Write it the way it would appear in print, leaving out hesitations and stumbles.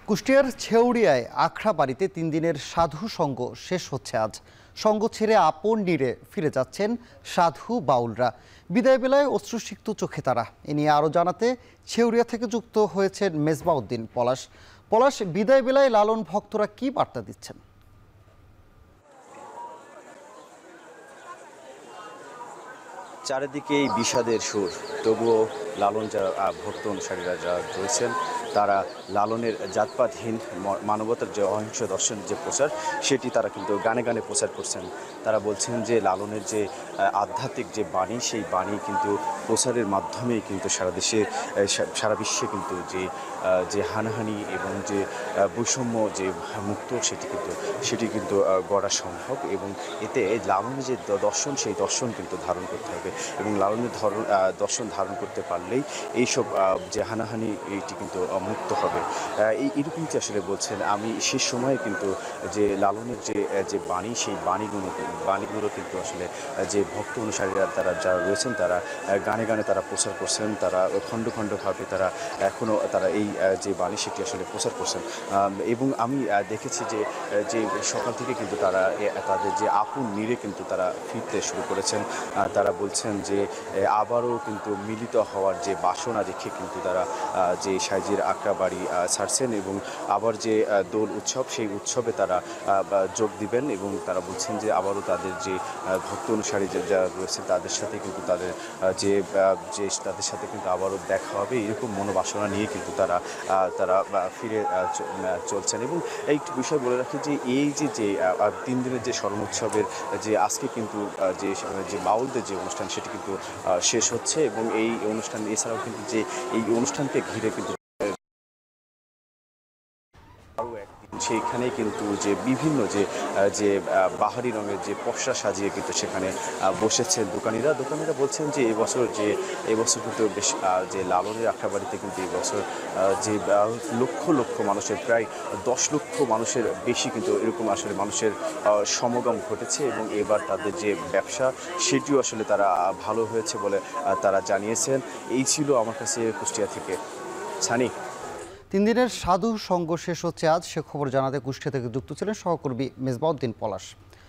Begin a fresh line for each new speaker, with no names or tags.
কুষ্টিয়ার ছেউড়িয়ায় আখড়াবাড়িতে ৩ দিনের সাধু সঙ্গ শেষ হচ্ছে আজ। সঙ্গ ছেড়ে আপন নিরে ফিরে যাচ্ছেন সাধু বাউলরা। বিদায় বেলায় অশ্রুসিক্ত চোখে তারা। এ নিয়ে আরও জানাতে ছেউড়িয়া থেকে যুক্ত হয়েছেন মেজবাউদ্দিন পলাশ। পলাশ, বিদায় বেলায় লালন ভক্তরা কি বার্তা দিচ্ছেন?
চারিদিকেই বিষাদের সুর, তবুও লালন যারা ভক্ত অনুসারীরা যারা রয়েছেন তারা লালনের জাতপাতহীন মানবতার যে অহিংস দর্শনের যে প্রচার সেটি তারা কিন্তু গানে গানে প্রচার করছেন। তারা বলছেন যে লালনের যে আধ্যাত্মিক যে বাণী সেই বাণী কিন্তু প্রচারের মাধ্যমেই কিন্তু সারা দেশে সারা বিশ্বে কিন্তু যে হানাহানি এবং যে বৈষম্য যে মুক্ত সেটি কিন্তু গড়া সম্ভব। এবং এতে লালনের যে দর্শন সেই দর্শন কিন্তু ধারণ করতে হবে এবং লালনের দর্শন ধারণ করতে পারলেই এইসব যে হানাহানি এইটি কিন্তু মুক্ত হবে। এইরকমটি আসলে বলছেন। আমি সে সময়ে কিন্তু যে লালনের যে বাণী সেই বাণীগুলো কিন্তু আসলে যে ভক্ত অনুসারীরা তারা যারা রয়েছেন তারা গানে গানে তারা প্রচার করছেন। তারা খণ্ড খণ্ডভাবে তারা এখনও তারা এই যে বাণী সেটি আসলে প্রচার করছেন। এবং আমি দেখেছি যে সকাল থেকে কিন্তু তারা তাদের যে আপন নিরে কিন্তু তারা ফিরতে শুরু করেছেন। তারা বলছেন যে আবারও কিন্তু মিলিত হওয়ার যে বাসনা রেখে কিন্তু তারা যে সাইজির আখড়াবাড়ি ছাড়ছেন এবং আবার যে দোল উৎসব সেই উৎসবে তারা যোগ দিবেন। এবং তারা বলছেন যে আবারও তাদের যে ভক্ত অনুসারী যারা রয়েছে তাদের সাথে কিন্তু তাদের তাদের সাথে কিন্তু আবারও দেখা হবে, এরকম মনোবাসনা নিয়ে কিন্তু তারা ফিরে চলছেন। এবং একটু বিষয় বলে রাখি যে এই যে 3 দিনের যে স্মরণ উৎসবের যে আজকে কিন্তু যে বাউলদের যে অনুষ্ঠান সেটি কিন্তু শেষ হচ্ছে এবং এই অনুষ্ঠান এছাড়াও কিন্তু যে এই অনুষ্ঠানকে ঘিরে কিন্তু আরও একদিন সেইখানে কিন্তু যে বিভিন্ন যে বাহারি রঙের যে পসরা সাজিয়ে কিন্তু সেখানে বসেছেন দোকানিরা বলছেন যে এবছর কিন্তু বেশ যে লালনের আখড়াবাড়িতে কিন্তু এবছর যে লক্ষ লক্ষ মানুষের প্রায় 10 লক্ষ মানুষের বেশি কিন্তু এরকম আসলে মানুষের সমাগম ঘটেছে এবং এবার তাদের যে ব্যবসা সেটিও আসলে তারা ভালো হয়েছে বলে তারা জানিয়েছেন। এই ছিল আমার কাছে কুষ্টিয়া থেকে সানি।
3 দিনের সাধু সঙ্গ শেষ হচ্ছে আজ, সে খবর জানাতে কুষ্টিয়া থেকে যুক্ত ছিলেন সহকর্মী মেজবাউদ্দিন পলাশ।